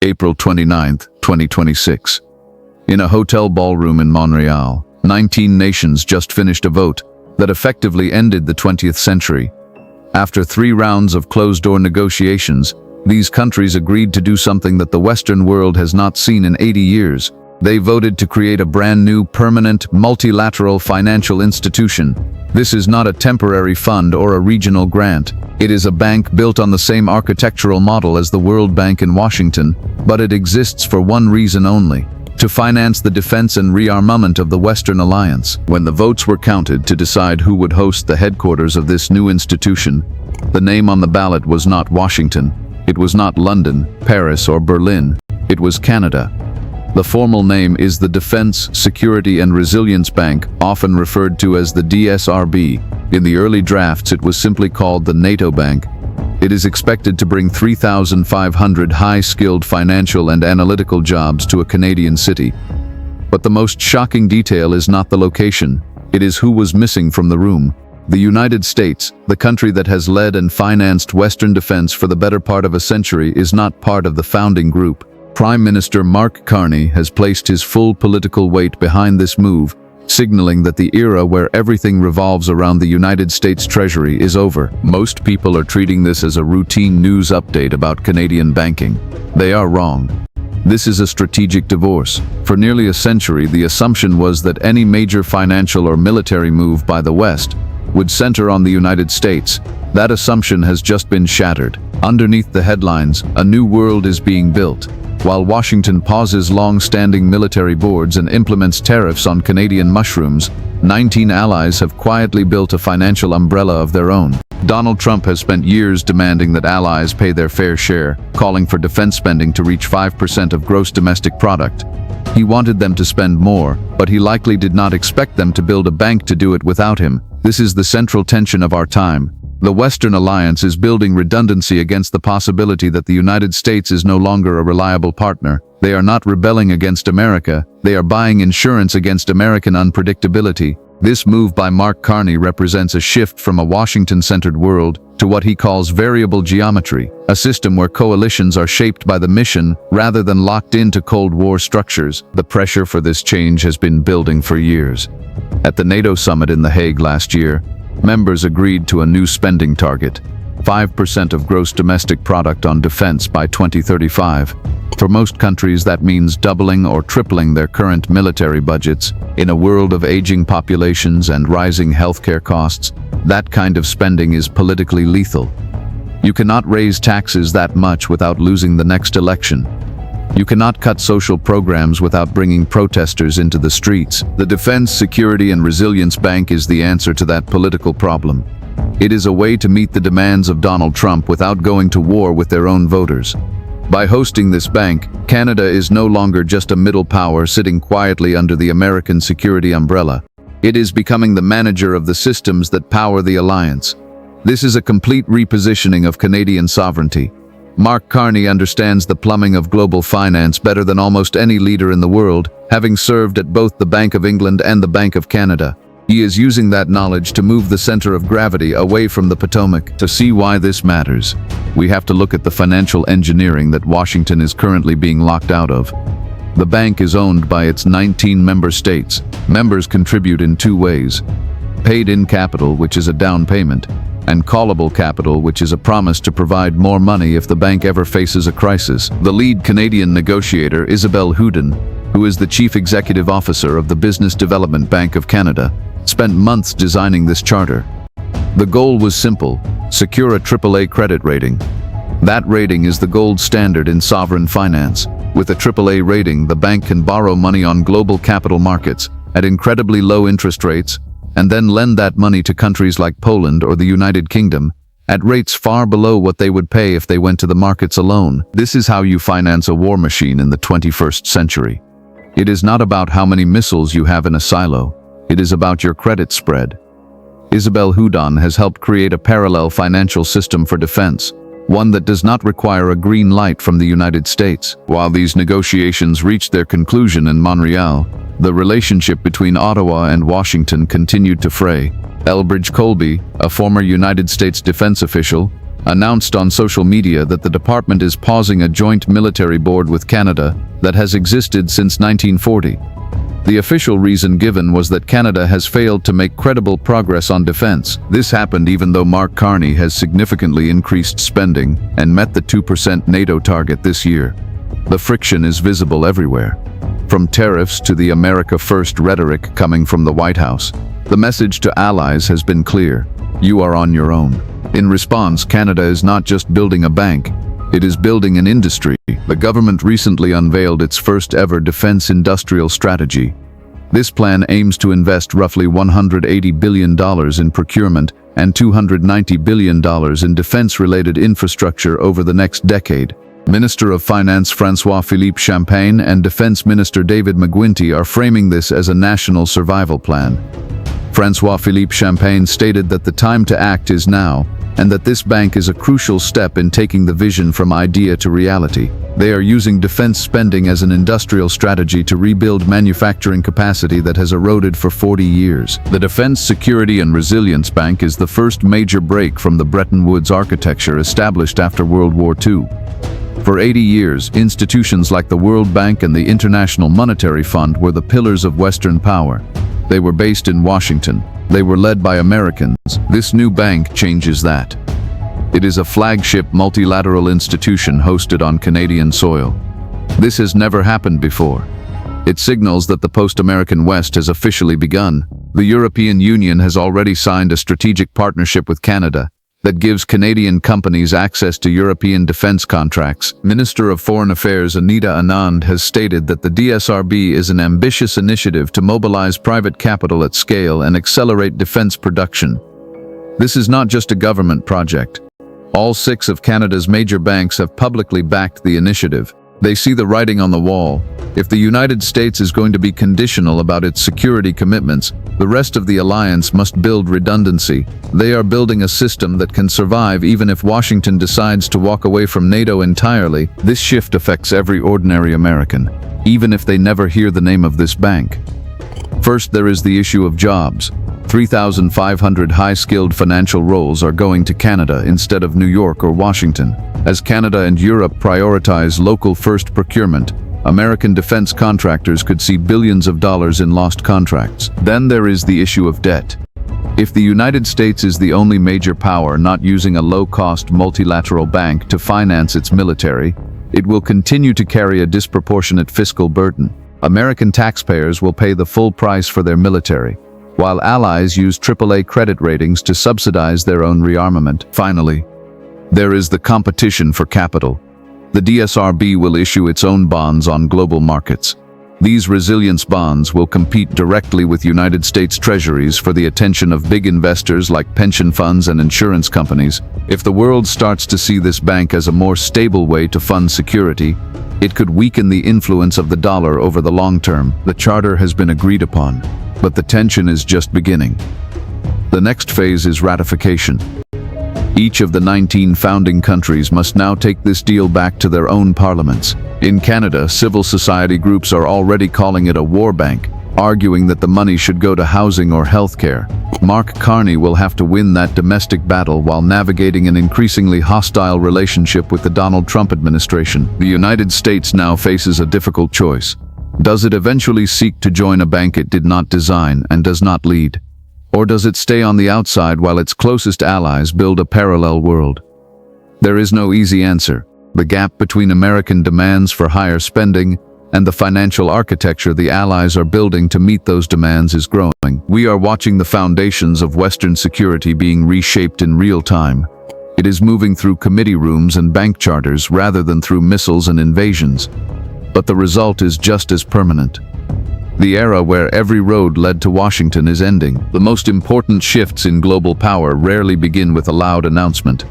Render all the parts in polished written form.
April 29, 2026. In a hotel ballroom in Montreal, 19 nations just finished a vote that effectively ended the 20th century. After 3 rounds of closed-door negotiations, these countries agreed to do something that the Western world has not seen in 80 years. They voted to create a brand new, permanent, multilateral financial institution. This is not a temporary fund or a regional grant. It is a bank built on the same architectural model as the World Bank in Washington, but it exists for one reason only: to finance the defense and rearmament of the Western Alliance. When the votes were counted to decide who would host the headquarters of this new institution, the name on the ballot was not Washington. It was not London, Paris, or Berlin. It was Canada. The formal name is the Defense, Security and Resilience Bank, often referred to as the DSRB. In the early drafts, it was simply called the NATO Bank. It is expected to bring 3,500 high-skilled financial and analytical jobs to a Canadian city. But the most shocking detail is not the location. It is who was missing from the room. The United States, the country that has led and financed Western defense for the better part of a century, is not part of the founding group. Prime Minister Mark Carney has placed his full political weight behind this move, signaling that the era where everything revolves around the United States Treasury is over. Most people are treating this as a routine news update about Canadian banking. They are wrong. This is a strategic divorce. For nearly a century, the assumption was that any major financial or military move by the West would center on the United States. That assumption has just been shattered. Underneath the headlines, a new world is being built. While Washington pauses long-standing military boards and implements tariffs on Canadian mushrooms, 19 allies have quietly built a financial umbrella of their own. Donald Trump has spent years demanding that allies pay their fair share, calling for defense spending to reach 5% of gross domestic product. He wanted them to spend more, but he likely did not expect them to build a bank to do it without him. This is the central tension of our time. The Western Alliance is building redundancy against the possibility that the United States is no longer a reliable partner. They are not rebelling against America, they are buying insurance against American unpredictability. This move by Mark Carney represents a shift from a Washington-centered world to what he calls variable geometry, a system where coalitions are shaped by the mission rather than locked into Cold War structures. The pressure for this change has been building for years. At the NATO summit in The Hague last year, members agreed to a new spending target: 5% of gross domestic product on defense by 2035. For most countries, that means doubling or tripling their current military budgets. In a world of aging populations and rising healthcare costs, that kind of spending is politically lethal. You cannot raise taxes that much without losing the next election. You cannot cut social programs without bringing protesters into the streets. The Defense, Security and Resilience Bank is the answer to that political problem. It is a way to meet the demands of Donald Trump without going to war with their own voters. By hosting this bank, Canada is no longer just a middle power sitting quietly under the American security umbrella. It is becoming the manager of the systems that power the alliance. This is a complete repositioning of Canadian sovereignty. Mark Carney understands the plumbing of global finance better than almost any leader in the world, having served at both the Bank of England and the Bank of Canada. He is using that knowledge to move the center of gravity away from the Potomac. To see why this matters, we have to look at the financial engineering that Washington is currently being locked out of. The bank is owned by its 19 member states. Members contribute in 2 ways: paid-in capital, which is a down payment, and callable capital, which is a promise to provide more money if the bank ever faces a crisis. The lead Canadian negotiator, Isabelle Houdin, who is the Chief Executive Officer of the Business Development Bank of Canada, spent months designing this charter. The goal was simple: secure a AAA credit rating. That rating is the gold standard in sovereign finance. With a AAA rating, the bank can borrow money on global capital markets at incredibly low interest rates, and then lend that money to countries like Poland or the United Kingdom at rates far below what they would pay if they went to the markets alone. This is how you finance a war machine in the 21st century. It is not about how many missiles you have in a silo. It is about your credit spread. Isabelle Houdin has helped create a parallel financial system for defense, one that does not require a green light from the United States. While these negotiations reached their conclusion in Montreal, the relationship between Ottawa and Washington continued to fray. Elbridge Colby, a former United States defense official, announced on social media that the department is pausing a joint military board with Canada that has existed since 1940. The official reason given was that Canada has failed to make credible progress on defense. This happened even though Mark Carney has significantly increased spending and met the 2% NATO target this year. The friction is visible everywhere. From tariffs to the America First rhetoric coming from the White House, the message to allies has been clear: you are on your own. In response, Canada is not just building a bank, it is building an industry. The government recently unveiled its first ever defense industrial strategy. This plan aims to invest roughly $180 billion in procurement and $290 billion in defense-related infrastructure over the next decade. Minister of Finance François-Philippe Champagne and Defense Minister David McGuinty are framing this as a national survival plan. François-Philippe Champagne stated that the time to act is now, and that this bank is a crucial step in taking the vision from idea to reality. They are using defense spending as an industrial strategy to rebuild manufacturing capacity that has eroded for 40 years. The Defense Security and Resilience Bank is the first major break from the Bretton Woods architecture established after World War II. For 80 years, institutions like the World Bank and the International Monetary Fund were the pillars of Western power. They were based in Washington. They were led by Americans. This new bank changes that. It is a flagship multilateral institution hosted on Canadian soil. This has never happened before. It signals that the post-American West has officially begun. The European Union has already signed a strategic partnership with Canada that gives Canadian companies access to European defense contracts. Minister of Foreign Affairs Anita Anand has stated that the DSRB is an ambitious initiative to mobilize private capital at scale and accelerate defense production. This is not just a government project. All 6 of Canada's major banks have publicly backed the initiative. They see the writing on the wall. If the United States is going to be conditional about its security commitments, the rest of the alliance must build redundancy. They are building a system that can survive even if Washington decides to walk away from NATO entirely. This shift affects every ordinary American, even if they never hear the name of this bank. First, there is the issue of jobs. 3,500 high-skilled financial roles are going to Canada instead of New York or Washington. As Canada and Europe prioritize local-first procurement, American defense contractors could see billions of dollars in lost contracts. Then there is the issue of debt. If the United States is the only major power not using a low-cost multilateral bank to finance its military, it will continue to carry a disproportionate fiscal burden. American taxpayers will pay the full price for their military, while allies use AAA credit ratings to subsidize their own rearmament. Finally, there is the competition for capital. The DSRB will issue its own bonds on global markets. These resilience bonds will compete directly with United States treasuries for the attention of big investors like pension funds and insurance companies. If the world starts to see this bank as a more stable way to fund security, it could weaken the influence of the dollar over the long term. The charter has been agreed upon, but the tension is just beginning. The next phase is ratification. Each of the 19 founding countries must now take this deal back to their own parliaments. In Canada, civil society groups are already calling it a war bank, arguing that the money should go to housing or healthcare. Mark Carney will have to win that domestic battle while navigating an increasingly hostile relationship with the Donald Trump administration. The United States now faces a difficult choice. Does it eventually seek to join a bank it did not design and does not lead? Or does it stay on the outside while its closest allies build a parallel world? There is no easy answer. The gap between American demands for higher spending and the financial architecture the allies are building to meet those demands is growing. We are watching the foundations of Western security being reshaped in real time. It is moving through committee rooms and bank charters rather than through missiles and invasions. But the result is just as permanent. The era where every road led to Washington is ending. The most important shifts in global power rarely begin with a loud announcement.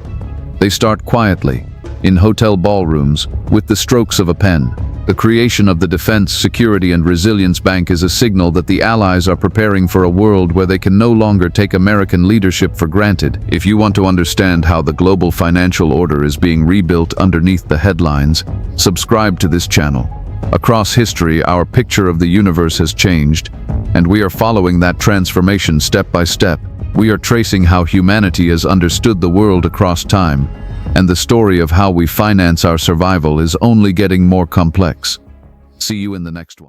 They start quietly, in hotel ballrooms, with the strokes of a pen. The creation of the Defense, Security and Resilience Bank is a signal that the Allies are preparing for a world where they can no longer take American leadership for granted. If you want to understand how the global financial order is being rebuilt underneath the headlines, subscribe to this channel. Across history, our picture of the universe has changed, and we are following that transformation step by step. We are tracing how humanity has understood the world across time, And the story of how we finance our survival is only getting more complex. See you in the next one.